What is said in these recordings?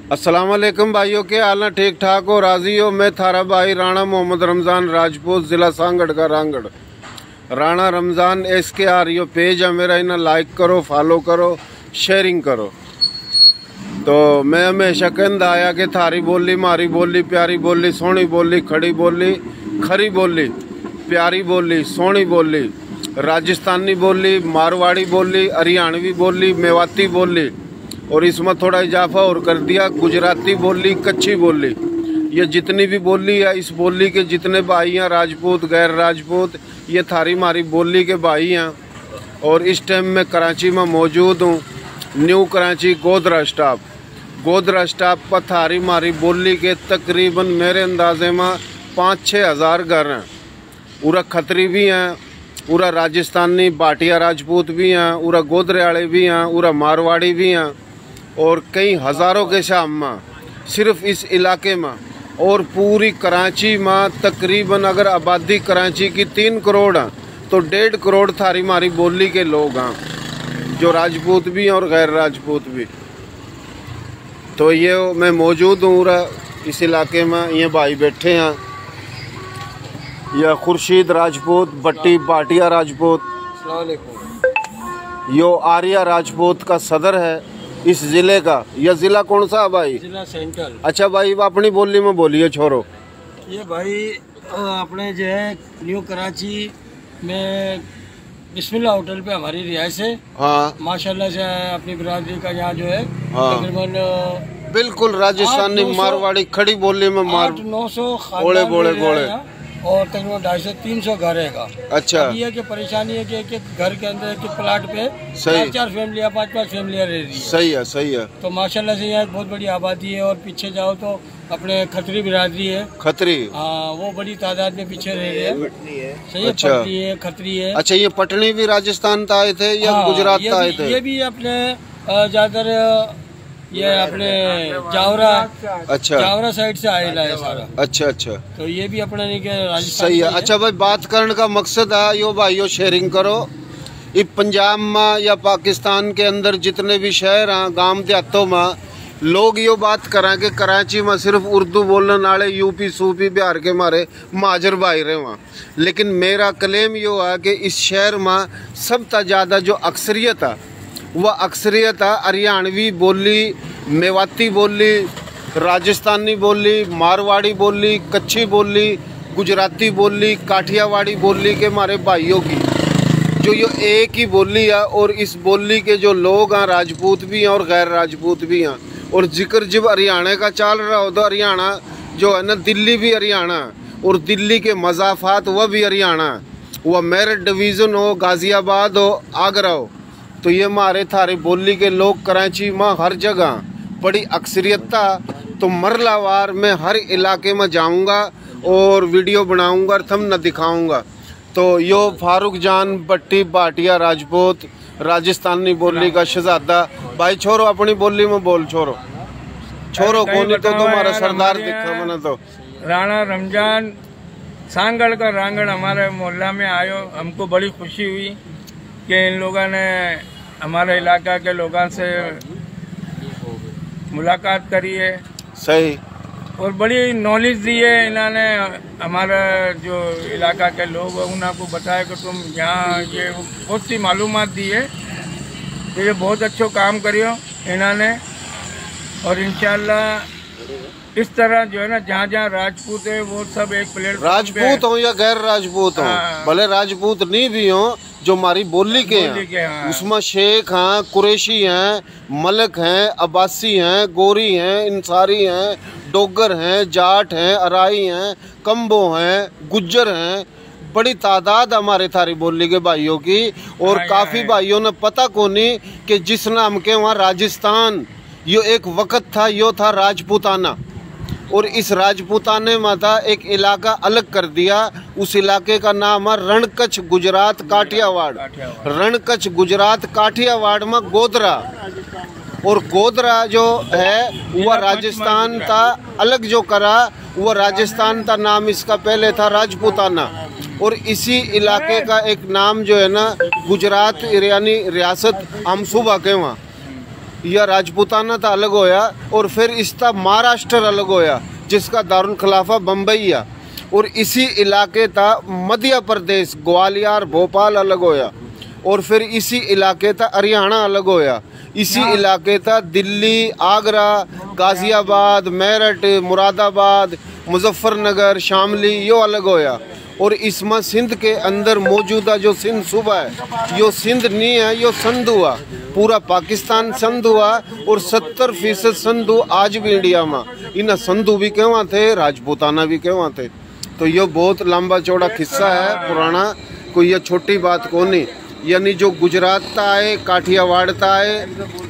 अस्सलाम वालेकुम भाइयों, के हाल है? ठीक ठाक हो, राजी हो? मैं थारा भाई राणा मोहम्मद रमज़ान राजपूत, ज़िला सांगड़ का रांगड़। राणा रमज़ान SKR यो पेज है मेरा, इन्हें लाइक करो, फॉलो करो, शेयरिंग करो। तो मैं हमेशा कहता आया कि थारी बोली मारी बोली, प्यारी बोली, सोहनी बोली, खड़ी बोली, खरी बोली, प्यारी बोली, सोहनी बोली, राजस्थानी बोली, मारवाड़ी बोली, हरियाणवी बोली, मेवाती बोली, और इसमें थोड़ा इजाफा और कर दिया गुजराती बोली, कच्ची बोली। ये जितनी भी बोली है, इस बोली के जितने भाई हैं, राजपूत गैर राजपूत, ये थारी मारी बोली के भाई हैं। और इस टाइम मैं कराची में मौजूद हूँ, न्यू कराची गोधरा स्टॉप पर थारी मारी बोली के तकरीबन मेरे अंदाजे में 5-6 हज़ार घर हैं। पूरा खतरी भी हैं, पूरा राजस्थानी भाटिया राजपूत भी हैं, पूरा गोधरे वाले भी हैं, पूरा मारवाड़ी भी हैं, और कई हज़ारों के शाम में सिर्फ इस इलाके में। और पूरी कराची में तकरीबन अगर आबादी कराची की 3 करोड़ है तो 1.5 करोड़ थारी मारी बोली के लोग हैं, जो राजपूत भी हैं और गैर राजपूत भी। तो ये मैं मौजूद हूँ इस इलाके में, ये भाई बैठे हैं, यह खुर्शीद राजपूत, बट्टी भाटिया राजपूत, यो आर्या राजपूत का सदर है इस ज़िले का। यह ज़िला कौन सा है भाई? जिला सेंट्रल। अच्छा भाई, अपनी बोली में बोलिए छोरो। ये भाई अपने जो है न्यू कराची में बिस्मिल्लाह होटल पे हमारी रिहाइश है। हाँ माशाल्लाह से अपनी बिरादरी का यहाँ जो है हाँ तकरीबन बिल्कुल राजस्थानी मारवाड़ी खड़ी बोली में 800-900 गोले गोले गोले और तकरीबन 250-300 घर है। अच्छा, ये कि परेशानी है कि एक घर के अंदर एक प्लाट पे 4 फैमिलियाँ 5 फैमिलियाँ रह रही है। सही है। तो माशाल्लाह से यहाँ बहुत बड़ी आबादी है। और पीछे जाओ तो अपने खतरी बिरादरी है, खतरी, हाँ, वो बड़ी तादाद में पीछे रह रही है। सही है। अच्छा, पटनी है, खतरी है। अच्छा, ये पटनी भी राजस्थान से आए थे या गुजरात से आए थे? ये भी अपने ज्यादातर ये अपने जावरा, अच्छा, जावरा साइड से आएला है सारा। अच्छा। तो ये भी अपने नहीं के राजस्थान। सही है। अच्छा भाई, बात करने का मकसद है यो भाइयों, शेयरिंग करो। ये पंजाब में या पाकिस्तान के अंदर जितने भी शहर हैं, गांव देहातों में लोग यो बात करें कि कराची में सिर्फ उर्दू बोलने वाले यूपी सूपी बिहार के मारे महाजर भाई रहे वहाँ। लेकिन मेरा क्लेम यो है कि इस शहर में सबसे ज़्यादा जो अक्सरियत है वह अक्सरियत है हरियाणवी बोली, मेवाती बोली, राजस्थानी बोली, मारवाड़ी बोली, कच्ची बोली, गुजराती बोली, काठियावाड़ी बोली के हमारे भाइयों की, जो ये एक ही बोली है। और इस बोली के जो लोग हैं, राजपूत भी हैं और गैर राजपूत भी हैं। और जिक्र जब हरियाणा का चल रहा हो तो हरियाणा जो है ना, दिल्ली भी हरियाणा है, और दिल्ली के मज़ाफ़ात वह भी हरियाणा है, वह मेरठ डिवीज़न हो, गाज़ियाबाद हो, आगरा हो। तो ये हमारे थारी बोली के लोग कराची में हर जगह बड़ी अक्सरियत था। तो मरलावार मैं हर इलाके में जाऊंगा और वीडियो बनाऊंगा और थम न दिखाऊंगा। तो यो फारूक जान बट्टी भाटिया राजपूत, राजस्थानी बोली का शहजादा भाई। छोरो अपनी बोली में बोल, छोरो कोनी तो तुम्हारा सरदार दिखा मैंने तो। राणा रमजान सांगड़ का रांगड़ हमारे मोहल्ला में आयो, हमको बड़ी खुशी हुई कि इन लोगों ने हमारे इलाका के लोगों से मुलाकात करी है। सही। और बड़ी नॉलेज दी है इन्होंने, हमारा जो इलाका के लोग हैं उनको बताया कि तुम यहाँ, ये बहुत सी मालूमात दी है। तो ये बहुत अच्छा काम करियो इन्होंने। और इंशाल्लाह इस तरह जो है ना, जहाँ जहाँ राजपूत है वो सब एक प्लेटफॉर्म, राजपूत हो या गैर राजपूत हो, भले राजपूत नहीं भी हो, जो हमारी बोली के हैं उसमें शेख हैं, कुरैशी हैं, मलक हैं, अब्बासी हैं, गोरी हैं, इंसारी हैं, डोगर हैं, जाट हैं, अराई हैं, कम्बो हैं, गुज्जर हैं। बड़ी तादाद हमारे थारी बोली के भाइयों की। और काफ़ी भाइयों ने पता को नहीं कि जिस नाम के वहाँ राजस्थान यो एक वक़्त था, यो था राजपूताना। और इस राजपूताने में था एक इलाका अलग कर दिया, उस इलाके का नाम है रणकच्छ गुजरात काठियावाड़। रणकच्छ गुजरात काठियावाड़ में गोधरा, और गोधरा जो है वह राजस्थान था अलग जो करा, वह राजस्थान का नाम इसका पहले था राजपूताना। और इसी इलाके का एक नाम जो है ना गुजरात यानी रियासत हम सूबा के वहाँ या राजपूताना था अलग होया, और फिर इसका महाराष्ट्र अलग होया जिसका दारुल खिलाफा बम्बई है, और इसी इलाके था मध्य प्रदेश ग्वालियर भोपाल अलग होया, और फिर इसी इलाके था हरियाणा अलग होया, इसी इलाके था दिल्ली आगरा गाजियाबाद मेरठ मुरादाबाद मुजफ्फरनगर शामली यो अलग होया। और इसमें सिंध के अंदर मौजूदा जो सिंध सूबा है यो सिंध नहीं है, यो सिंध हुआ, पूरा पाकिस्तान सिंध हुआ, और 70% सिंधु आज भी इंडिया में। इन सिंधु भी कहवा थे, राजपूताना भी कहवा थे। तो ये बहुत लंबा चौड़ा किस्सा है पुराना, कोई ये छोटी बात को नहीं। यानी जो गुजरात ता है, काठियावाड़ ता है,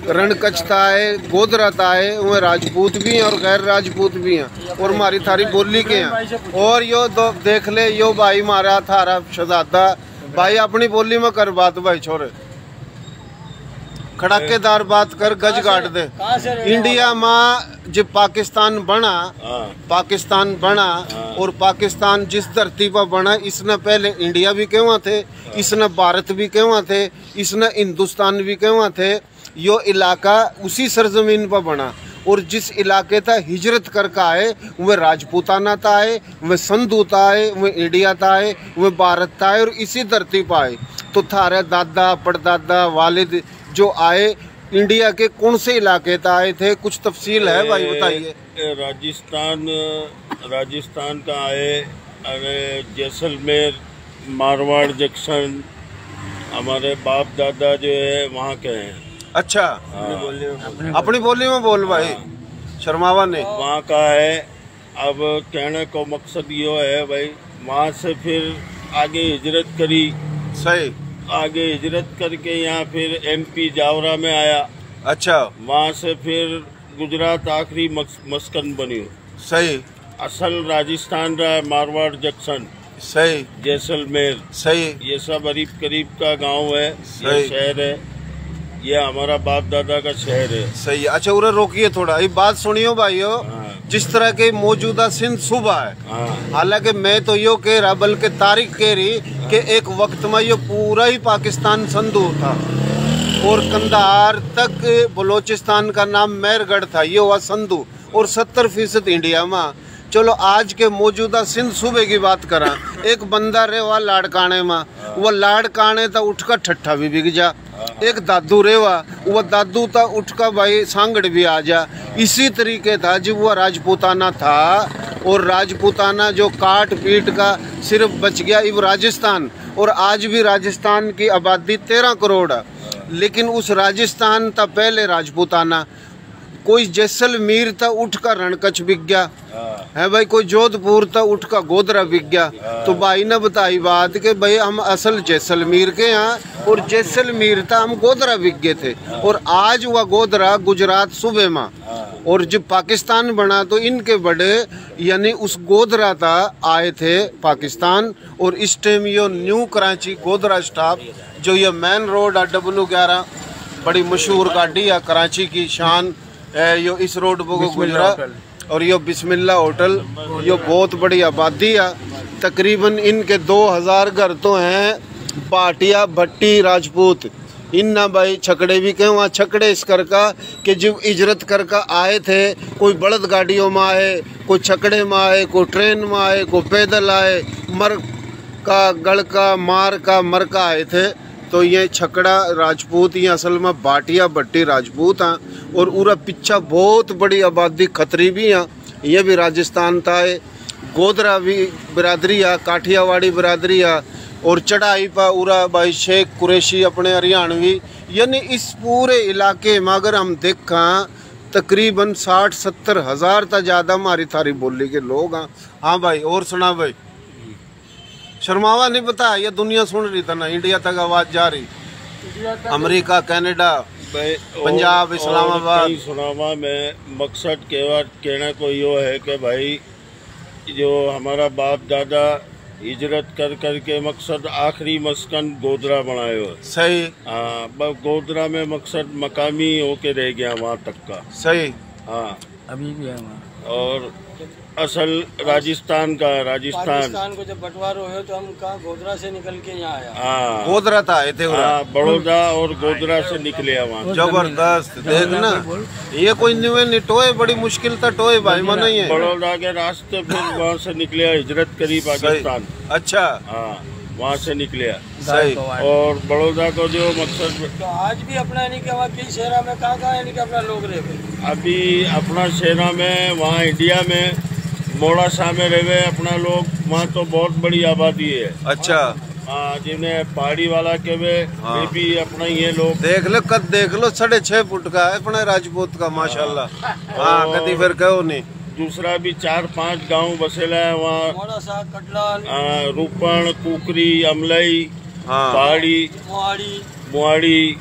रणकच्छ ता है, गोधरा ता है, वह राजपूत भी हैं और गैर राजपूत भी हैं, और हमारी थारी बोली के हैं। और यो देख ले, यो भाई मारा थारा शहजादा भाई अपनी बोली में कर बात भाई छोरे, खड़ाकेदार बात कर, गज गाड़ दे। इंडिया में जब पाकिस्तान बना और पाकिस्तान जिस धरती पर बना, इसने पहले इंडिया भी कहवा थे, इसने भारत भी कहवा थे, इसने हिंदुस्तान भी कहवा थे। यो इलाका उसी सरजमीन पर बना, और जिस इलाके था हिजरत करके आए वह राजपूताना था है, वह सिंधु था है, वह इंडिया था है, वह भारत था है, और इसी धरती पर आए। तो थारे दादा परदादा वालिद जो आए इंडिया के कौन से इलाके से आए थे, कुछ तफसील है भाई बताइए। राजस्थान का आए, अरे जैसलमेर मारवाड़ जंक्शन, हमारे बाप दादा जो है वहाँ के हैं। अच्छा अपनी बोली में बोल भाई, शर्मावा ने वहाँ का है। अब कहने को मकसद ये है भाई, वहाँ से फिर आगे हिजरत करी, सही, आगे हिजरत करके यहाँ फिर MP जावरा में आया। अच्छा, वहाँ से फिर गुजरात आखिरी मस्कन बनी। सही, असल राजस्थान रहा मारवाड़ जंक्शन, सही, जैसलमेर, सही, ये सब करीब का गांव है, ये शहर है, ये हमारा बाप दादा का शहर है। सही। अच्छा उरे रोकिए थोड़ा, ये बात सुनियो भाइयों। जिस तरह के मौजूदा सिंध सूबा है, हालांकि मैं तो यो कह रहा, बल्कि तारीख कह रही कि एक वक्त में ये पूरा ही पाकिस्तान सिंधु था, और कंधार तक बलोचिस्तान का नाम मेरगढ़ था, ये हुआ सिंधु, और 70% इंडिया में। चलो आज के मौजूदा सिंध सूबे की बात करा, एक बंदा रे हुआ लाड़काने में, वह लाड़काने था उठकर ठट्ठा भी बिक जा। एक दादू रेवा, वह दादू था उठका भाई सांगड़ भी आ जा। इसी तरीके था जब वह राजपूताना था, और राजपूताना जो काट पीट का सिर्फ बच गया इब राजस्थान, और आज भी राजस्थान की आबादी 13 करोड़ है। लेकिन उस राजस्थान था पहले राजपूताना, कोई जैसलमेर था उठ का रणकच्छ बिक गया है भाई, कोई जोधपुर था उठ का गोधरा बिक गया। तो भाई ने बताई बात कि भाई हम असल जैसलमेर के यहाँ, और जैसलमेर था हम गोधरा बिक गए थे, और आज वह गोधरा गुजरात सूबे में। और जब पाकिस्तान बना तो इनके बड़े यानी उस गोधरा था आए थे पाकिस्तान, और इस टाइम ये न्यू कराची गोधरा स्टॉप जो ये मेन रोड है W11 बड़ी मशहूर गाड़ी है कराची की शान है, यो इस रोड पर गुजरा, और यो बिस्मिल्ला होटल, यो बहुत बड़ी आबादी है। तकरीबन इनके 2000 घर तो हैं भाटिया भट्टी राजपूत। इन ना भाई छकड़े भी कहें, वहाँ छकड़े इस कर का कि जब हिजरत कर का आए थे, कोई बड़द गाड़ियों में आए, कोई छकड़े में आए, कोई ट्रेन में आए, कोई पैदल आए, मर का गढ़ का मार का मर का आए थे। तो ये छकड़ा राजपूत ये असल में भाटिया भट्टी राजपूत हैं, और उरा पिछा बहुत बड़ी आबादी खतरी भी हैं, ये भी राजस्थान था है। गोधरा भी बिरादरी है, काठियावाड़ी बिरादरी है, और चढ़ाई पर उरा भाई शेख कुरैशी अपने हरियाणवी। यानी इस पूरे इलाके में अगर हम देखा तकरीबन 60-70 हज़ार तक ज़्यादा हमारी थारी बोली के लोग हैं। हाँ भाई और सुना भाई, शर्मावा नहीं पता, ये दुनिया सुन रही था ना, इंडिया तक आवाज़ जा रही, अमेरिका कनाडा पंजाब इस्लामाबाद सुनावा में। मकसद कहना को यो है कि भाई जो हमारा बाप दादा हिजरत कर के मकसद आखिरी मस्कन गोधरा बनाए हो। सही। हाँ, गोधरा में मकसद मकामी होके रह गया वहाँ तक का। सही। हाँ अभी भी है वहाँ। और असल राजस्थान का, राजस्थान को जब बंटवारा हुआ तो हम कहाँ गोधरा से निकल के यहाँ आया। हाँ, गोधरा था आए थे, बड़ौदा और गोधरा से निकले वहाँ। जबरदस्त। देखना ये कोई नहीं टोए, बड़ी मुश्किल था टोए भाई मना ही है। बड़ौदा के रास्ते फिर वहाँ से निकले, हिजरत करी पाकिस्तान। अच्छा, हाँ वहाँ से निकले। सही। और बड़ौदा को जो मकसद तो आज भी अपना यानी कि वहाँ की शहरा में कहाँ यानी कि अपना लोग रहे। अभी अपना शहरा में, वहाँ इंडिया में मोड़ा शाह में रहे अपना लोग, वहाँ तो बहुत बड़ी आबादी है। अच्छा, हाँ जिन्हें पहाड़ी वाला के वे भी अपना ये लोग देख लो, कद देख लो 6.5 फुट का है अपना राजपूत का माशाल्लाह। हाँ कदी फिर कहो नहीं। दूसरा भी 4-5 गांव बसेला है वहाँ, मोड़ा शाह, कटलाल, रूपण, कुकरी, अमलई, पहाड़ी, मुआड़ी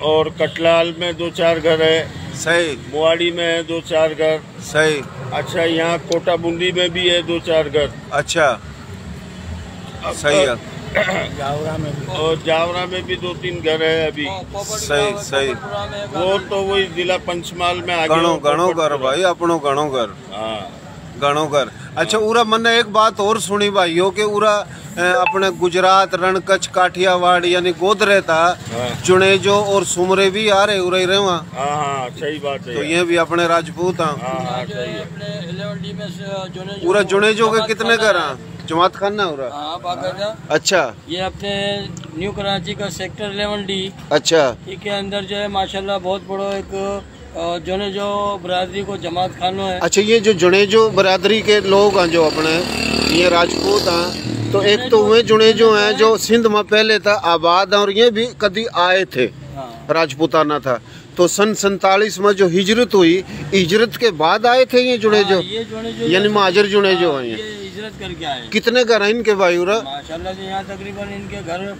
और कटलाल में 2-4 घर है। सही। मुआड़ी में है 2-4 घर। सही। अच्छा, यहाँ कोटा बूंदी में भी है 2-4 घर। अच्छा, सही है। और जावरा में भी 2-3 घर है अभी। सही सही। वो तो वही जिला पंचमहाल में आगे गणो घर भाई, अपनो गणो घर। हाँ गणो घर। अच्छा, उरा मैंने एक बात और सुनी भाइयों के उरा अपने गुजरात, रणकच्छ, काठियावाड़ यानी गोधरे था, जुनेजो और सुमरे भी आ रहे उरे रहे वहाँ। हाँ सही बात है। तो ये भी अपने राजपूत हैं। पूरा जुनेजो के कितने घर हैं? जमात खाना हो रहा। अच्छा, ये अपने न्यू कराची का सेक्टर 11D। अच्छा, के अंदर जो है माशाल्लाह बहुत बड़ा एक जुनेजो बरादरी को जमात खाना है। अच्छा, ये जो जुनेजो बरादरी के लोग हैं जो अपने ये राजपूत हैं, तो एक तो वे जुनेजो हैं जो सिंध में पहले था आबाद, और ये भी कभी आए थे, राजपूताना था। तो सन 47 में जो हिजरत हुई, हिजरत के बाद आए थे ये जुनेजो, यानी महाजर जुनेजो हैं। हिजरत करके आए। कितने घर हैं इनके भाई उरा? माशाल्लाह से यहाँ तकरीबन इनके घर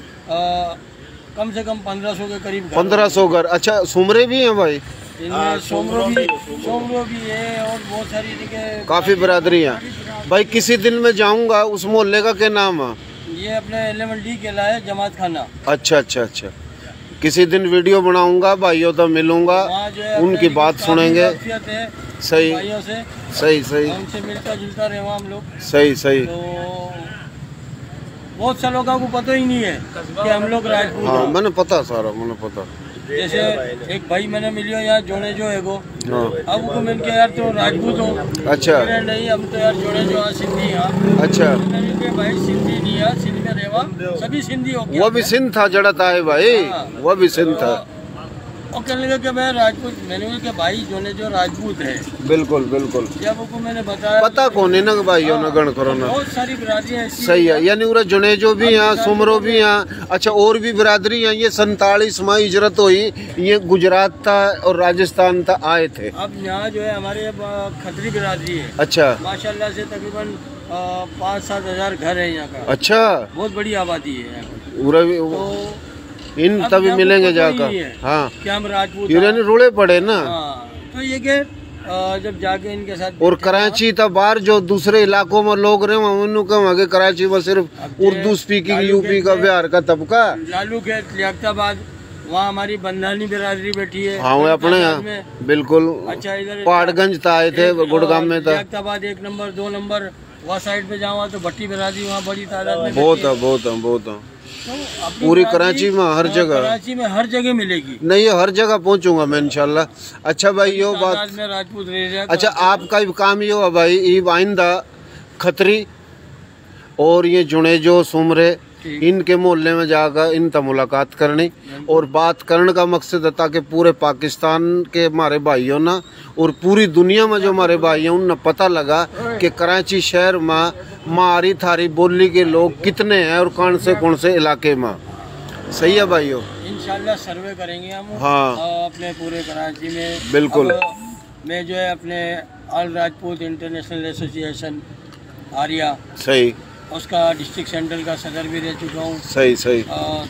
कम से कम 1500 के करीब। 1500 घर। अच्छा, सुमरे भी हैं भाई? सोमरो भी है और बहुत सारी काफी बरादरी है भाई। किसी दिन मैं जाऊंगा, उस मोहल्ले का क्या नाम है? ये अपने 11D के लाए जमात खाना। अच्छा अच्छा अच्छा, किसी दिन वीडियो बनाऊंगा, भाइयों तो मिलूंगा, उनकी बात सुनेंगे। सही से सही सही, उनसे मिलता जुलता रहे हम लोग। सही सही। तो बहुत से लोगों को पता ही नहीं है कि हम लोग राजपूत। हाँ मैंने पता, सारा मैंने पता। जैसे एक भाई मैंने मिलियो यार जोने जो है वो, अब को मिल के यार तो राजपूत हो। अच्छा, नहीं हम तो यार जोने जो सिंधी। अच्छा, भाई सिंधी नहीं है, सिंध में रेवा सभी सिंधी हो गया। वो भी सिंध था जड़ता है भाई। वो भी सिंध था। और कहने लगे कि मैं राजपूत। मैंने बोला कि भाई जोने जो राजपूत है। बिल्कुल बिल्कुल। जब उनको मैंने बताया, पता कौन है ना भाइयों ना गण करो ना। बहुत सारी बिरादरियाँ सही है, यानी उरा जुनेजो भी यहाँ, सुमरो भी यहाँ। अच्छा, और भी बिरादरी हैं। ये 47 में हिजरत हुई, ये गुजरात था और राजस्थान था आए थे। अब यहाँ जो है हमारे खतरी बिरादरी है। अच्छा, माशाल्लाह से तकरीबन 5-7 हजार घर है यहाँ का। अच्छा, बहुत बड़ी आबादी है। तो इन तभी मिलेंगे जाकर। हाँ, क्या हम राजपूत रुड़े पड़े ना। तो ये के जब जाके इनके साथ। और कराची था बाहर जो दूसरे इलाकों में लोग रहे वहाँ कराची में सिर्फ उर्दू स्पीकिंग यूपी का, बिहार का तबका। लालू के लियाकताबाद, वहाँ हमारी बंधानी बिरादरी बैठी है। हाँ वो अपने यहाँ बिल्कुल। अच्छा, इधर पहाड़गंज था आए थे, गुड़गांव में था। लियाकताबाद 1 नंबर 2 नंबर वहाँ साइड पे जाऊँ तो भट्टी बिरादरी वहाँ बड़ी तादाद में। बहुत है। तो पूरी कराची में हर जगह, कराची में हर जगह मिलेगी। नहीं, हर जगह पहुंचूंगा मैं इंशाल्लाह। अच्छा भाई, यो बात में राजपूत रह। अच्छा, आपका भी काम ये हुआ भाई, ये आइंदा खतरी और ये जुनेजो सुमरे इनके मोहल्ले में जाकर इनसे मुलाकात करनी और बात करने का मकसद है ताकि पूरे पाकिस्तान के हमारे भाइयों ना और पूरी दुनिया में जो हमारे भाई हैं उन्हें पता लगा कि कराची शहर में मारी थारी बोली के लोग कितने हैं और कौन से इलाके में। सही है भाइयों? इंशाल्लाह सर्वे करेंगे हम। हाँ, अपने पूरे कराची में। बिल्कुल। मैं जो है अपने all Rajput international association Arya, सही, उसका डिस्ट्रिक्ट सेंटर का सदर भी रह चुका हूँ। सही सही।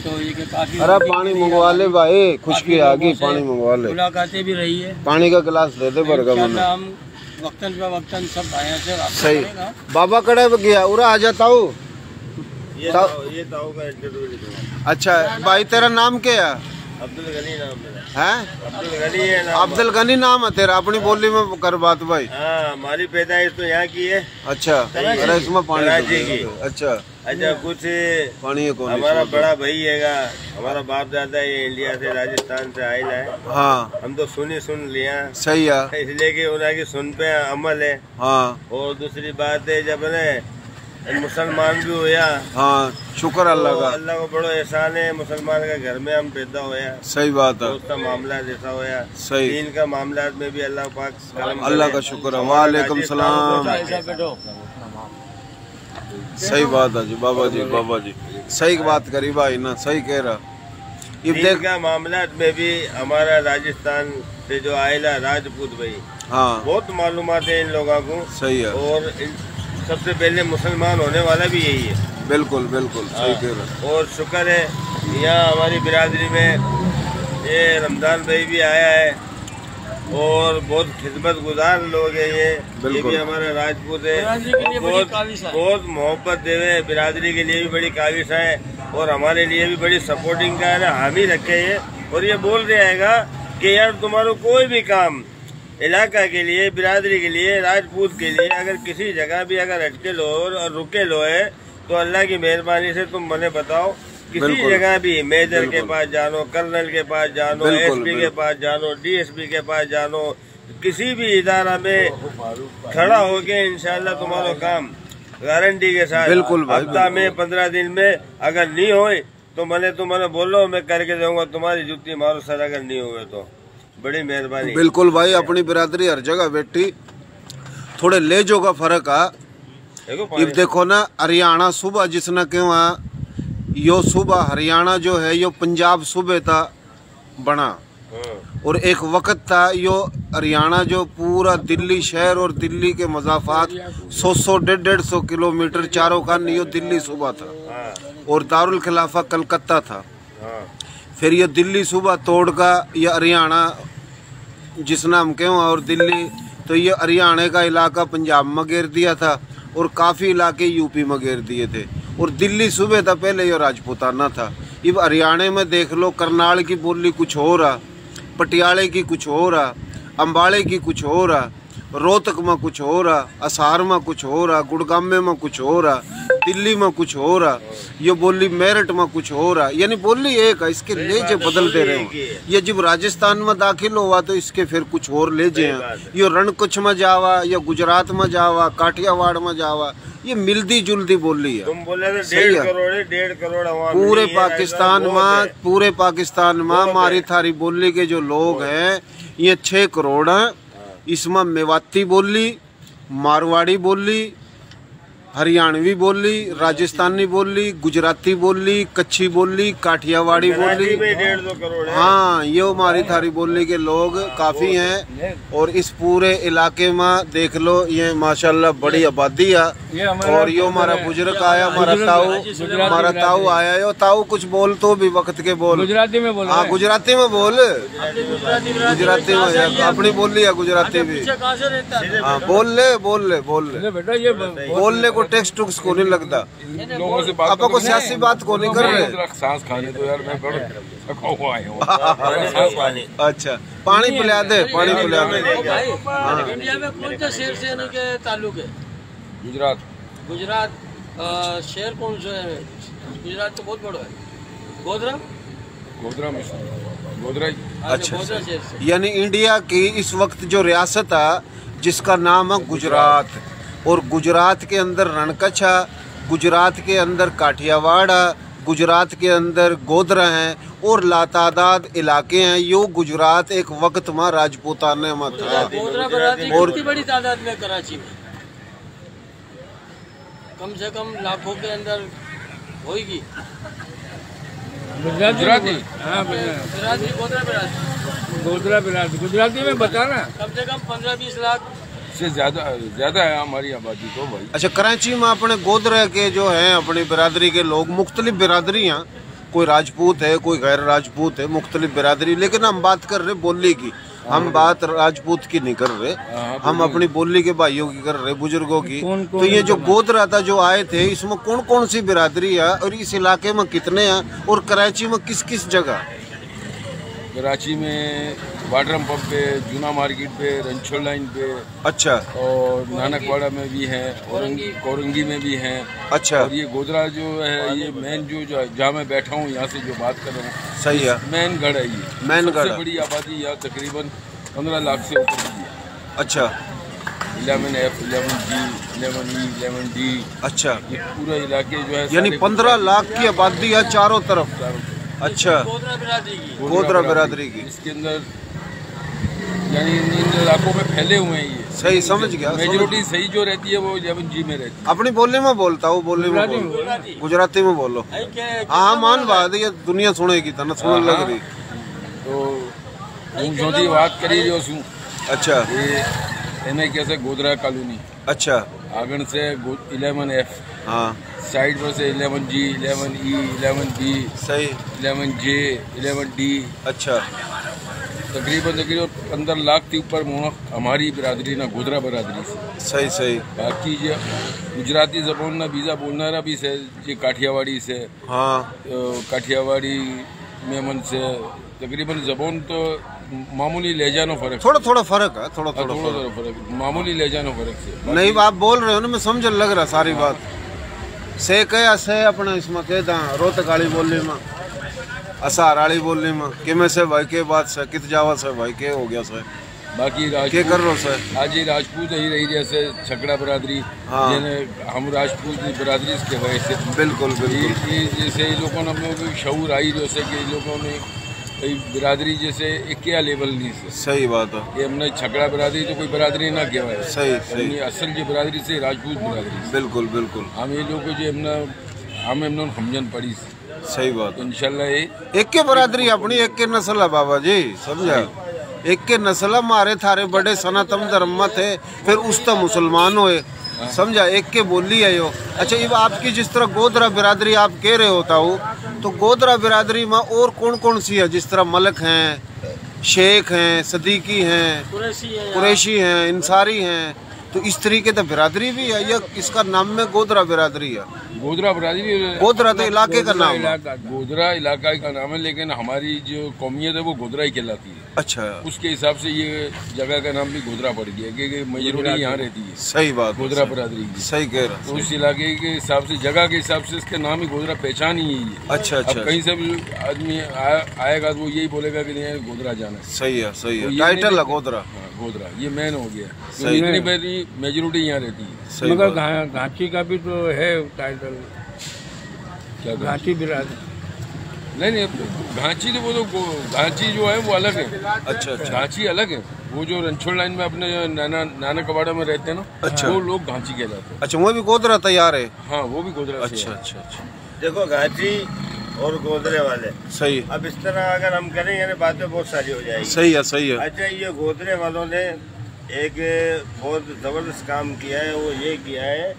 तो ये काफी। अरे पानी मंगवा ले भाई, खुशकी आ गई, पानी मंगवा ले। मुलाकातें भी रही है। पानी का गिलास दे दे बरगा। हम वक्तन पे वक्तन सब भाइयों से सही। बाबा कड़े गया उरा आ जाता हूँ। ये ताऊ का इंटरव्यू। अच्छा भाई, तेरा नाम क्या है? अब्दुल गनी नाम है? अब्दुल गनी है नाम। अब्दुल गनी नाम है तेरा? अपनी बोली में कर बात भाई। हाँ, हमारी पैदाइश तो यहाँ की है। अच्छा, अरे इसमें पानी की। अच्छा अच्छा, कुछ पानी कौन? हमारा बड़ा भाई हैगा, हमारा बाप दादा ये इंडिया से राजस्थान से आयल है। हाँ, हम तो सुन लिया। सही है, इसलिए कि उनकी सुन पे अमल है। हाँ, और दूसरी बात है, जब मुसलमान भी होया। हाँ, शुक्र अल्लाह का। अल्लाह को बड़ो एहसान है, मुसलमान का घर में हम पैदा होया। सही बात है। उसका मामला जैसा होया, सही। दीन का मामला में भी अल्लाह पाक अल्लाह का शुक्र है। वालेकुम सलाम। सही बात है जी बाबा जी, बाबा जी सही बात करी भाई ना, सही कह रहा। दीन का मामला में भी हमारा राजस्थान से जो आयला राजपूत भाई, हाँ, बहुत मालूमात है इन लोगों को। सही है। और सबसे पहले मुसलमान होने वाला भी यही है। बिल्कुल बिल्कुल सही कह रहा। और शुक्र है यहाँ हमारी बिरादरी में ये रमजान भाई भी आया है और बहुत खिदमत गुजार लोग है ये भी हमारा राजपूत है। बहुत मोहब्बत देवे, बिरादरी के लिए भी बड़ी काविश है और हमारे लिए भी बड़ी सपोर्टिंग का है, हामी रखे है। और ये बोल रहा कि यार तुम्हारा कोई भी काम इलाका के लिए, बिरादरी के लिए, राजपूत के लिए अगर किसी जगह भी अगर अटके लो और रुके लो है तो अल्लाह की मेहरबानी से तुम मने बताओ, किसी जगह भी मेजर के पास जानो, कर्नल के पास जानो, एसपी के पास जानो, डीएसपी के पास जानो, किसी भी इदारा में खड़ा होके इंशाल्लाह तुम्हारा काम गारंटी के साथ हफ्ता में 15 दिन में अगर नहीं हो तो मैंने बोलो, मैं करके दूंगा। तुम्हारी जुत्ती मारो सर अगर नहीं हुए तो। बड़ी मेहरबानी। बिल्कुल भाई, अपनी बिरादरी हर जगह बैठी, थोड़े लेजो का फर्क है। अब देखो ना, हरियाणा सूबा जिसने क्यों यो सूबा हरियाणा जो है यो पंजाब सूबे था बना, और एक वक्त था यो हरियाणा जो पूरा दिल्ली शहर और दिल्ली के मजाफात 100-150 किलोमीटर चारों खान यो दिल्ली सूबा था और दारुल खिलाफा कलकत्ता था। फिर ये दिल्ली सूबा तोड़ का ये हरियाणा जिस नाम के और दिल्ली, तो ये हरियाणा का इलाका पंजाब में घेर दिया था और काफ़ी इलाके यूपी में घेर दिए थे। और दिल्ली सूबे था पहले ये राजपूताना था। अब हरियाणा में देख लो, करनाल की बोली कुछ हो रहा, पटियाले की कुछ हो रहा, अम्बाड़े की कुछ हो रहा, रोहतक में कुछ हो रहा, असार में कुछ हो रहा, गुड़गामे में कुछ हो रहा, दिल्ली में कुछ हो रहा, ये बोली मेरठ में कुछ हो रहा। यानी बोली एक है, इसके लेजे बदलते रहे। ये जब राजस्थान में दाखिल हुआ तो इसके फिर कुछ और लेजे हैं। ये रणकुछ में जावा या गुजरात में जावा, काठियावाड़ में जावा, ये मिलती जुलती बोली है। तुम बोले 1.5 करोड़ पूरे पाकिस्तान में मारी थारी बोली के जो लोग हैं ये 6 करोड़ हैं। इसमें मेवाती बोली, मारवाड़ी बोली, हरियाणवी बोली, राजस्थानी बोली, गुजराती बोली, कच्छी बोली, काठियावाड़ी बोली, 1.5-2 करोड़। हाँ, ये हमारी थारी बोली के लोग काफ़ी हैं। और इस पूरे इलाके में देख लो, ये माशाल्लाह बड़ी आबादी है। और ये हमारा बुजुर्ग आया, हमारा ताऊ आया। यो ताऊ कुछ बोल तो भी वक्त के बोल, गुजराती में बोल। हाँ, गुजराती में बोल, गुजराती में अपनी बोली है गुजराती भी। हाँ, बोल ले को टेक्स्ट टुक्स को नहीं लगता। लोगों से बात आपको सियासी बात को नहीं कर रहे। सांस खाने तो यार मैं बड़ा थका हुआ हूं। अच्छा, पानी पिला दे, पानी पिला दे। इंडिया में कौन सा शहर से के ताल्लुक है? गुजरात शहर कौन सा है? गुजरात तो बहुत बड़ा है। गोधरा। अच्छा, यानी इंडिया की इस वक्त जो रियासत है जिसका नाम है गुजरात, और गुजरात के अंदर रणकच्छ है, गुजरात के अंदर काठियावाड़ है, गुजरात के अंदर गोधरा है और लातादाद इलाके हैं। यो गुजरात एक वक्त में राजपूताना में था। और कितनी बड़ी तादाद में कराची में कम से कम लाखों के अंदर होगी। गुजराती, हाँ गुजराती में बताना कम से कम 15-20 लाख से ज्यादा है हमारी आबादी तो भाई। अच्छा, कराची में अपने गोधरा के जो हैं अपनी बिरादरी के लोग, मुख्तलिफ बिरादरियाँ, कोई राजपूत है, कोई गैर राजपूत है, मुख्तलिफ बिरादरी। लेकिन हम बात कर रहे बोली की, हम बात राजपूत की नहीं कर रहे, हम अपनी बोली के भाइयों की कर रहे, बुजुर्गों की। तो ये जो गोधरा था जो आए थे, इसमें कौन कौन सी बिरादरी है और इस इलाके में कितने हैं और कराची में किस किस जगह? कराची में वाटरम पंप पे, जूना मार्केट पे, रंछोड़ लाइन पे। अच्छा। और नानकवाड़ा में भी है, कोरंगी में भी है। अच्छा। और ये गोधरा जो है, ये मेन जो जहाँ मैं बैठा हूँ, यहाँ से जो बात कर रहा हूँ, सही है, मेन गढ़ है ये। मेन गढ़। सबसे बड़ी आबादी यहाँ तकरीबन 15 लाख से ऊपर की है। अच्छा। 11F, 11G, 11E, 11D। अच्छा। ये पूरा इलाके जो है, यानी 15 लाख की आबादी है चारों तरफ। अच्छा। गोधरा बिरादरी की इसके अंदर यानी इन इलाकों में फैले हुए हैं ये। सही, समझ गया। मेजोरिटी सही जो रहती है वो 11G में रहती है। अपनी बोली में बोलता हूँ, बोली में गुजराती में बोलो। हाँ, मान बात ये दुनिया सुनेगी तना सुन लग रही तो जो बात करी जो सू। अच्छा। ये एने कैसे गोधरा कॉलोनी। अच्छा। आगन से 11F। हाँ। साइड पर से 11G, 11E, 11B। सही। 11J, 11D। अच्छा। तकरीबन 15 लाख के ऊपर हमारी बिरादरी ना गोधरा बिरादरी से। सही सही। बाकी जो गुजराती जबान ना बीजा बोलना भी से, ये काठियावाड़ी से। हाँ। काठियावाड़ी मेमन से तकरीबन जबान तो मामूली लहजानो फर्क, थोड़ा थोड़ा फर्क है, थोड़ा फर्क, मामूली लहजानो फर्क से। नहीं, आप बोल रहे हो ना, मैं समझ लग रहा सारी बात। से कया से अपना इसमें कहता रोहतक वाली बोली में, असार वाली बोली में, कि में से भाई के बात से कित जावा से भाई के हो गया से। बाकी के कर रो से आज ही राजपूत ही रही जैसे छकड़ा बिरादरी। हाँ। हम राजपूत बिरादरी के वजह से बिल्कुल बिल्कुल जैसे लोगों ने शऊर आई, जैसे कि लोगों ने बिरादरी जैसे एक लेवल नहीं से। सही बात है। ये हमने छकड़ा बिरादरी तो कोई बिरादरी ना कहवाए। सही सही। असल की बिरादरी से राजपूत बिरादरी। बिल्कुल बिल्कुल। हम ये लोग जो हमने समझन पड़ी। सही बात। इंशाल्लाह ये एक के बिरादरी अपनी, एक के नस्ल है बाबा जी, समझा। एक के नस्ल मारे थारे बड़े सनातन धर्म में थे, फिर उस तक मुसलमान हुए, समझा। एक के बोली है यो। अच्छा, ये आपकी जिस तरह गोधरा बिरादरी आप कह रहे होता हूँ, तो गोधरा बिरादरी में और कौन कौन सी है? जिस तरह मलक हैं, शेख हैं, सदीकी हैं, कुरैशी हैं, इंसारी हैं, तो इस तरीके तो बिरादरी भी है या इसका नाम में गोधरा बिरादरी है? गोधरा बिरादरी, गोधरा तो इलाके का नाम है। गोधरा इलाका का नाम है, लेकिन हमारी जो कौमियत है वो गोधरा ही कहलाती है। अच्छा। उसके हिसाब से ये जगह का नाम भी गोधरा पड़ गया, क्योंकि मेजोरिटी यहाँ रहती है। सही बात। गोधरा बिरादरी की। सही कह रहा। तो उस इलाके के हिसाब से, जगह के हिसाब से इसका नाम ही गोधरा, पहचान ही है। अच्छा अच्छा। कहीं से भी आदमी आएगा तो वो यही बोलेगा कि नहीं गोधरा जाना। सही है सही है। टाइटल है गोधरा। गोधरा ये मेन हो गया। इतनी बड़ी मेजोरिटी यहाँ रहती है। मगर घाटी का भी तो है टाइटल। क्या घाटी बिरादरी? नहीं, घांची तो वो तो घांची जो है वो अलग है। अच्छा अच्छा। घांची अलग है। वो जो रंछोड़ लाइन में अपने नानकवाड़ा में रहते हैं ना। अच्छा। वो लोग घांची कहलाते हैं। अच्छा, वो भी गोधरा तैयार है? हाँ, वो भी गोधरा। अच्छा अच्छा अच्छा। देखो, घांची और गोधरे वाले। सही। अब इस तरह अगर हम करेंगे ना, बातें बहुत सारी हो जाएगी। सही है सही है। अच्छा, ये गोधरे वालों ने एक बहुत जबरदस्त काम किया है। वो ये किया है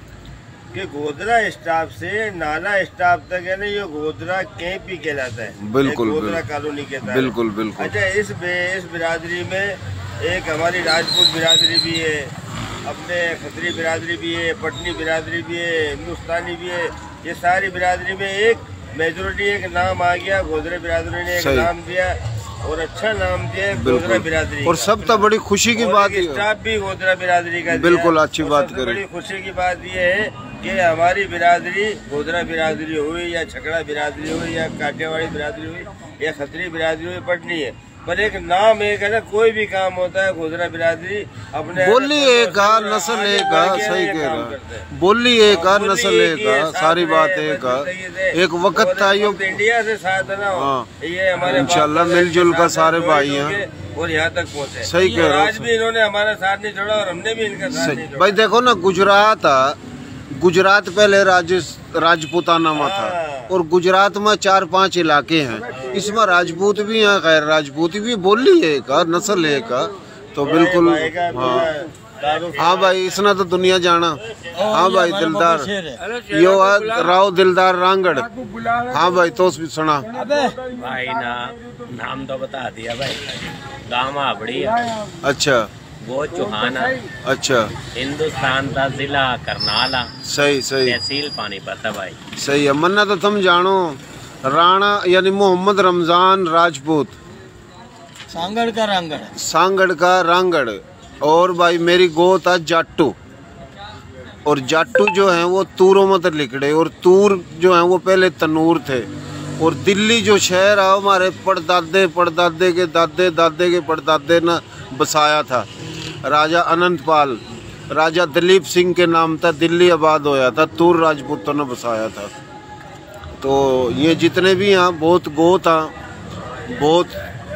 कि गोधरा स्टाफ से नाला स्टाफ तक है ना, ये गोधरा कैंप ही कहलाता है। बिल्कुल। गोधरा कॉलोनी कहता है। बिल्कुल बिल्कुल। अच्छा, इस बिरादरी में एक हमारी राजपूत बिरादरी भी है, अपने खत्री बिरादरी भी है, पटनी बिरादरी भी है, हिंदुस्तानी भी है। ये सारी बिरादरी में एक मेजोरिटी एक नाम आ गया। गोधरा बिरादरी ने एक नाम दिया और अच्छा नाम दिया गोधरा बिरादरी। और सब तो बड़ी खुशी की बात है, स्टाफ भी गोधरा बिरादरी का। बिल्कुल अच्छी बात करें। बड़ी खुशी की बात ये है कि हमारी बिरादरी गोधरा बिरादरी हुई या छकड़ा बिरादरी हुई या काठियावाड़ी बिरादरी हुई या खत्री बिरादरी हुई, पटनी है, पर एक नाम एक है ना। कोई भी काम होता है गोधरा बिरादरी अपने बोली एक नस्ल एक। सही कह रहा। बोली एक नस्ल एक, सारी बात एक वक्त था। इंडिया से साथ है ना, ये हमारे इंशाल्लाह मिलजुल का सारे भाई हैं और यहाँ तक पहुँचे। सही कह रहा। आज भी इन्होंने हमारा साथ नहीं छोड़ा और हमने भी इनका साथ नहीं छोड़ा। भाई देखो ना, गुजरात पहले राजपूताना में था, और गुजरात में 4-5 इलाके हैं। इसमें राजपूत भी हैं, गैर राजपूत भी, बोली है का नस्ल है का। तो बिल्कुल हाँ भाई, इसने तो दुनिया जाना। हाँ भाई, दिलदार यो राव दिलदार रांगड़। हाँ भाई, तो सुना भाई ना, नाम तो बता दिया भाई। गामा बढ़िया। अच्छा। वो चौहाना। अच्छा। हिंदुस्तान का जिला करनाला। सही सही। तहसील पानीपत है भाई। सही है। मन्ना तो तुम जानो, राणा यानी मोहम्मद रमजान राजपूत सांगड़ का रांगड़। सांगड़ का रांगड़। और भाई मेरी गो था जाटू, और जाटू जो है वो तूरों मत लिखड़े, और तूर जो है वो पहले तनूर थे। और दिल्ली जो शहर है हमारे परदादे परदादे के दादे दादे के परदादे ने बसाया था। राजा अनंतपाल, राजा दलीप सिंह के नाम था, दिल्ली आबाद होया था, तूर राजपूतों ने बसाया था। तो ये जितने भी यहाँ बहुत गो था, बहुत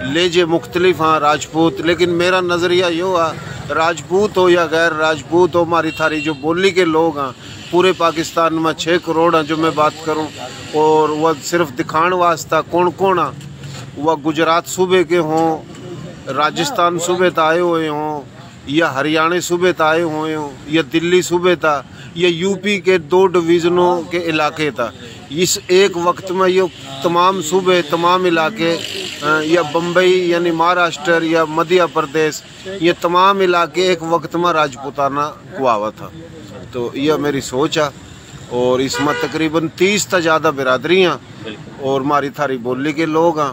लेजे मुख्तलिफ हाँ राजपूत, लेकिन मेरा नज़रिया ये हुआ राजपूत हो या गैर राजपूत हो, हमारी थारी जो बोली के लोग हैं पूरे पाकिस्तान में 6 करोड़ हैं जो मैं बात करूं, और वह सिर्फ दिखाण वास्ता कौन कौन है, वह गुजरात सूबे के हों, राजस्थान सूबे त आए हुए हों, या हरियाणा सूबे त आए हुए हों, या दिल्ली सूबे था, या यूपी के 2 डिवीज़नों के इलाके था। इस एक वक्त में ये तमाम सूबे तमाम इलाके, या बम्बई यानी महाराष्ट्र या मध्य प्रदेश, ये तमाम इलाके एक वक्त में राजपूताना हुआ था। तो यह मेरी सोच है, और इसमें तकरीबन 30 से ज़्यादा बिरादरियाँ और हमारी थारी बोली के लोग हैं।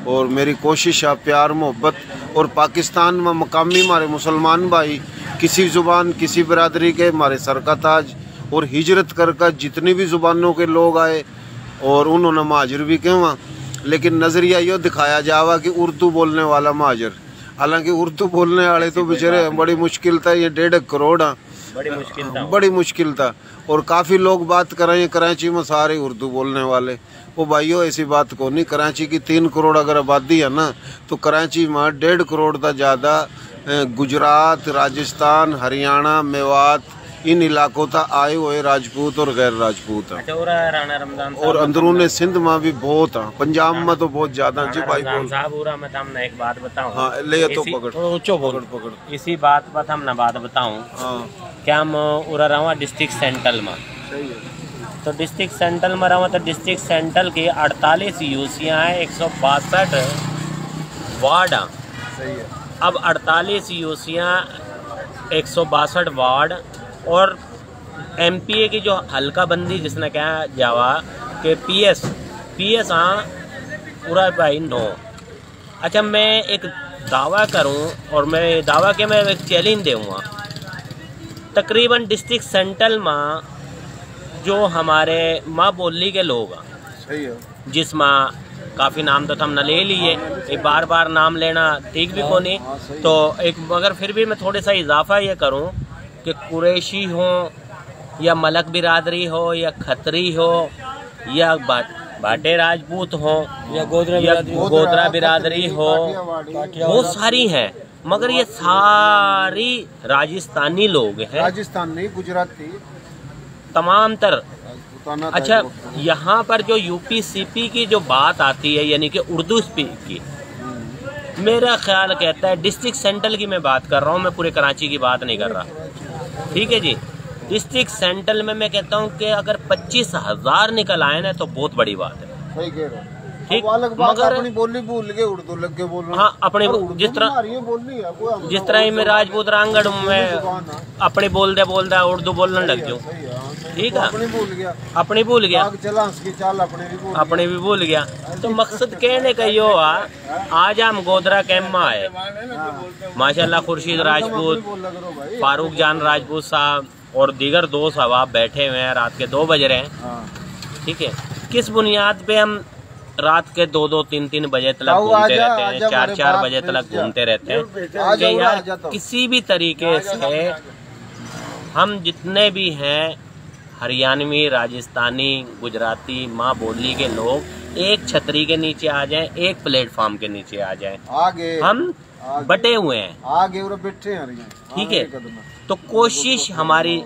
और मेरी कोशिश है प्यार मोहब्बत, और पाकिस्तान में मकामी हमारे मुसलमान भाई किसी ज़ुबान किसी बिरादरी के हमारे सर का ताज, और हिजरत कर जितनी भी ज़ुबानों के लोग आए और उन्होंने महाजर भी क्यों, लेकिन नज़रिया ये दिखाया जावा कि उर्दू बोलने वाला महाजर, हालांकि उर्दू बोलने वाले तो बेचारे बड़ी मुश्किल था, ये 1.5 करोड़ है, बड़ी मुश्किल था। और काफ़ी लोग बात करें कराची में सारे उर्दू बोलने वाले, वो भाइयों ऐसी बात को नहीं, कराची की 3 करोड़ अगर आबादी है ना, तो कराची में 1.5 करोड़ का ज़्यादा गुजरात, राजस्थान, हरियाणा, मेवात, इन इलाकों था आए हुए राजपूत और गैर राजपूत हैं। अच्छा, राणा रमजान और अंदरूनी सिंध में भी बहुत है, पंजाब में तो बहुत ज्यादा जी भाई बोल साहब। मैं हमने एक बात बताऊं, हाँ ले तो पकड़ इसी बात पर हम ना बात बताऊं, क्या हम उरा रहा डिस्ट्रिक्ट सेंट्रल में, तो डिस्ट्रिक्ट सेंट्रल में रहा, तो डिस्ट्रिक्ट सेंट्रल के 48 यूसियाँ हैं, 162 वार्ड हैं। अब 48 यूसियाँ, 162 वार्ड, और MPA की जो हल्का बंदी जिसने कहा जावा कि PS हाँ पूरा भाई 9। अच्छा, मैं एक दावा करूं, और मैं दावा के मैं एक चैलेंज दूंगा, तकरीबन डिस्ट्रिक्ट सेंट्रल में जो हमारे माँ बोली के लोग हैं, जिसमें काफ़ी नाम तो हम न ले लिए, एक बार बार नाम लेना ठीक भी को नहीं, तो एक मगर फिर भी मैं थोड़ा सा इजाफा ये करूं कि कुरैशी हो या मलक बिरादरी हो या खत्री हो या भाटे राजपूत हो या गोदरा बिरादरी हो, बहुत सारी हैं, मगर ये सारी राजस्थानी लोग हैं, राजस्थान नहीं गुजराती तमाम तर। अच्छा, यहाँ पर जो UP CP की जो बात आती है, यानी कि उर्दू स्पीक की, मेरा ख्याल कहता है डिस्ट्रिक्ट सेंट्रल की मैं बात कर रहा हूँ, मैं पूरे कराची की बात नहीं कर रहा, ठीक है जी। डिस्ट्रिक्ट सेंट्रल में मैं कहता हूँ कि अगर 25,000 निकल आए ना तो बहुत बड़ी बात है, ठीक। मगर अपनी बोली भूल के उर्दू लग के बोल, हाँ अपने जिस तरह मैं राजपूत रांगड़ में अपने बोलते उर्दू बोलने लग जाऊँ, ठीक है, अपनी भूल गया, अपने भी भूल गया। तो मकसद कहने का यो आज हम गोदरा कैंप में आए, माशाल्लाह खुर्शीद राजपूत, फारूक जान राजपूत साहब और दीगर दोस्त हवाब बैठे हुए हैं, रात के 2 बज रहे हैं, ठीक है। किस बुनियाद पे हम रात के 2-2, 3-3 बजे तक घूमते रहते हैं, 4-4 बजे तक घूमते रहते हैं कि यार किसी भी तरीके से हम जितने भी हैं हरियाणवी, राजस्थानी, गुजराती, माँ बोली के लोग एक छतरी के नीचे आ जाएं, एक प्लेटफॉर्म के नीचे आ जाएं, आगे हम बटे हुए हैं, आगे बैठे हैं, ठीक है। तो कोशिश हमारी,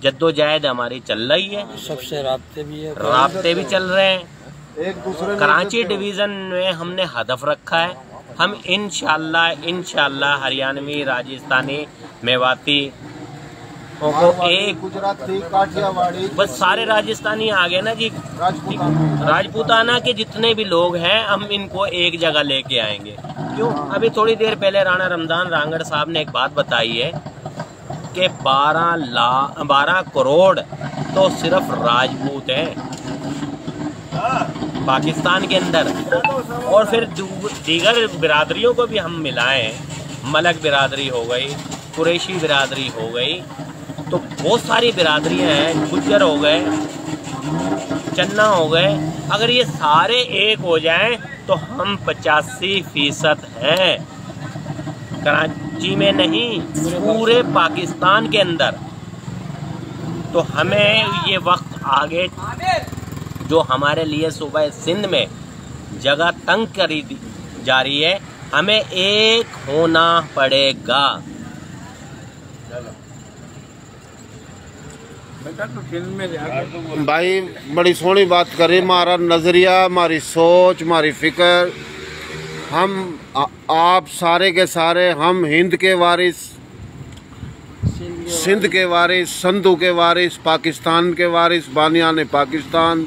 जद्दोजहद हमारी चल रही है, सबसे राब्ते भी चल रहे हैं। कराची डिवीज़न में हमने हदफ रखा है, हम इंशाल्लाह हरियाणवी, राजस्थानी, मेवाती को एक गुजराती, काठियावाड़ी, बस सारे राजस्थानी आ गए ना जी, राजपूताना के जितने भी लोग हैं हम इनको एक जगह लेके आएंगे। क्यों, अभी थोड़ी देर पहले राणा रमजान रांगड़ साहब ने एक बात बताई है कि 12 करोड़ तो सिर्फ राजपूत हैं, पाकिस्तान के अंदर, और फिर दीगर बिरादरियों को भी हम मिलाएं, मलक बिरादरी हो गई, कुरैशी बिरादरी हो गई, तो बहुत सारी बिरादरियां हैं, गुज्जर हो गए, चन्ना हो गए, अगर ये सारे एक हो जाएं तो हम 85% हैं, कराची में नहीं पूरे पाकिस्तान के अंदर। तो हमें ये वक्त आगे जो हमारे लिए सूबा सिंध में जगह तंग करी जा रही है, हमें एक होना पड़ेगा। भाई बड़ी सोहनी बात करी, हमारा नज़रिया, हमारी सोच, हमारी फिक्र, हम आप सारे के सारे, हम हिंद के वारिस, सिंध के वारिस, संधू के वारिस, पाकिस्तान के वारिस, बानियान पाकिस्तान,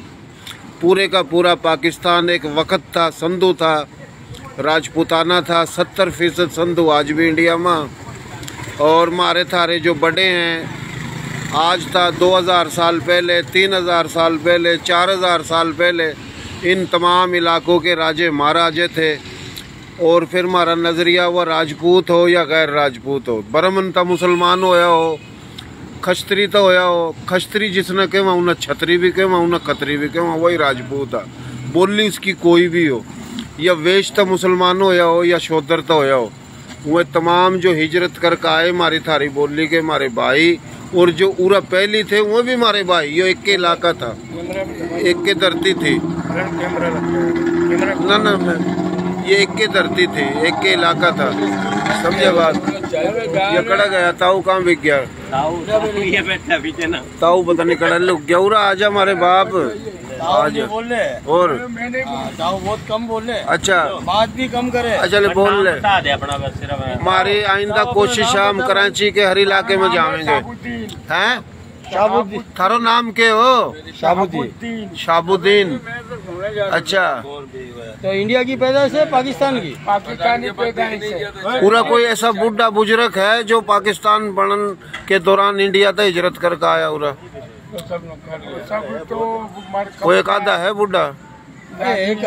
पूरे का पूरा पाकिस्तान एक वक़्त था संधू था, राजपूताना था। 70% संधू आज भी इंडिया में, और हमारे थारे जो बड़े हैं, आज था 2000 साल पहले, 3000 साल पहले, 4000 साल पहले इन तमाम इलाकों के राजे महाराजे थे। और फिर हमारा नज़रिया वह राजपूत हो या गैर राजपूत हो, ब्राह्मण तो मुसलमान होया हो, खस्त्री तो होया हो, खस्त्री जिसने कहवा उन्हें छतरी भी कहवा, उन्हें खतरी भी कहवा, वही राजपूत है। बोली इसकी कोई भी हो, या वेश तो मुसलमान होया हो या शोदर तो होया हो, वह तमाम जो हिजरत करके आए हमारी थारी बोली के हमारे भाई, और जो उरा पहली थे वो भी हमारे भाई, ये एक के इलाका था, एक के धरती थी ना, ये एक के धरती थी, एक के इलाका था, समझे बात। ये कड़ा गया ताऊ, कहाँ बिक गया ताऊ, पता नहीं कड़ा लुक गया। उरा आजा हमारे बाप, आज बोले और ताऊ बहुत कम बोले, अच्छा बात भी कम करे, अच्छा ले बोल ले। हमारी आइंदा कोशिश हम कराची के हर इलाके में जाएंगे। हैं शाबुद्दीन, थारो नाम के हो? शाबुद्दीन। शाबुद्दीन, अच्छा। तो इंडिया की पैदाइश है पाकिस्तान की? पाकिस्तानी पैदाइश है। पूरा कोई ऐसा बुढ़ा बुजुर्ग है जो पाकिस्तान बनन के दौरान इंडिया तक हिजरत करके आया? उरा कोई एक आधा है बुढ़ा? एक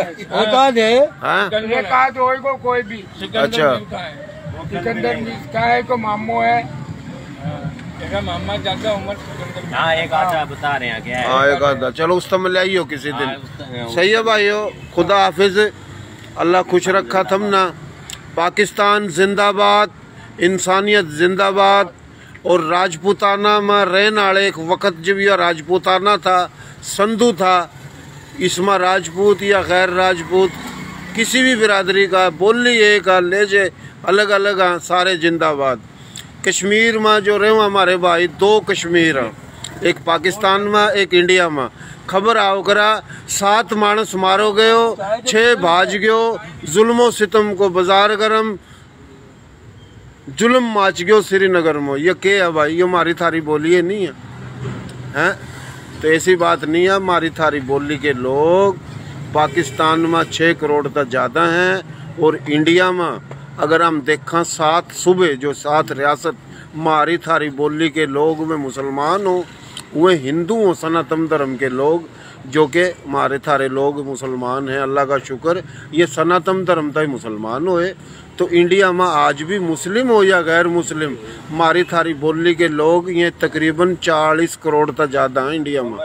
आध है, कोई भी। अच्छा, सिकंदर का है, को मामू है, मामा ज्यादा उम्र। हाँ एक आधा बता रहे हैं क्या है? हाँ एक आधा, चलो उस समय ले आइयो किसी दिन। सही है भाइयों, खुदा हाफिज, अल्लाह खुश रखा थम ना। पाकिस्तान जिंदाबाद, इंसानियत जिंदाबाद। और राजपूताना में रहने वाले एक वक़्त जब यह राजपूताना था, संधू था, इसमें राजपूत या गैर राजपूत किसी भी बिरादरी का बोली एक लेजे अलग अलग सारे जिंदाबाद। कश्मीर में जो रहे हमारे भाई, 2 कश्मीर हैं, एक पाकिस्तान में एक इंडिया में। खबर आओ करा 7 मानस मारो गयो, 6 भाज गयो, जुल्मो सितम को बाजार गरम, जुल्म माच गयो श्रीनगर में। ये क्या है भाई? ये हमारी थारी बोली है नहीं है, हैं? तो ऐसी बात नहीं है। हमारी थारी बोली के लोग पाकिस्तान में 6 करोड़ तक ज़्यादा हैं, और इंडिया में अगर हम देखा 7 सूबे जो 7 रियासत हमारी थारी बोली के लोग में मुसलमान हो, वे हिंदू हो, सनातन धर्म के लोग जो कि हमारे थारे लोग मुसलमान हैं। अल्लाह का शुक्र, ये सनातन धर्म तक मुसलमान होए। तो इंडिया में आज भी मुस्लिम हो या गैर मुस्लिम, हमारी थारी बोली के लोग ये तकरीबन 40 करोड़ तक ज़्यादा हैं इंडिया में,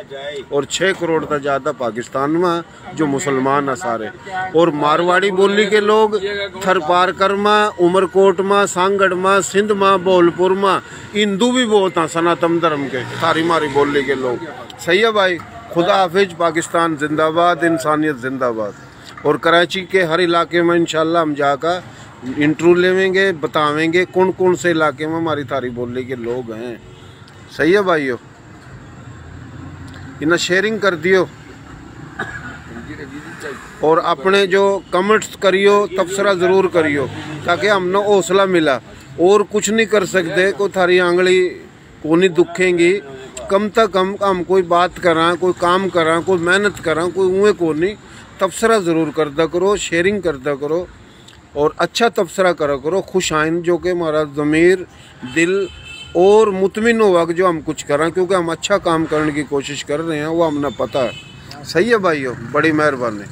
और 6 करोड़ तक ज़्यादा पाकिस्तान में जो मुसलमान हैं सारे। और मारवाड़ी बोली के लोग थरपारकर में, उमरकोट में, सांगड़ में, सिंध में, बोलपुर में हिंदू भी बहुत हैं सनातन धर्म के, थारी मारी बोली के लोग। सही है भाई, खुदा हाफिज, पाकिस्तान जिंदाबाद, इंसानियत जिंदाबाद। और कराची के हर इलाके में इंशाल्लाह हम जाकर इंटरव्यू लेवेंगे, बतावेंगे कौन कौन से इलाके में हमारी थारी बोली के लोग हैं। सही है भाइयों, इन्हें शेयरिंग कर दियो, और अपने जो कमेंट्स करियो, तबसरा ज़रूर करियो, ताकि हमने हौसला मिला। और कुछ नहीं कर सकते, कोई थारी आंगली को नहीं दुखेंगी, कम तक कम हम कोई बात करा, कोई काम करा, कोई मेहनत करा, कोई उए को नहीं, तबसरा ज़रूर करता करो, शेयरिंग करता करो, और अच्छा तबसरा करा करो, खुश आइन, जो कि हमारा ज़मीर, दिल और मुतमिन हुआ कि जो हम कुछ करें, क्योंकि हम अच्छा काम करने की कोशिश कर रहे हैं, वो हमने पता है। सही है भाइयों, बड़ी मेहरबानी।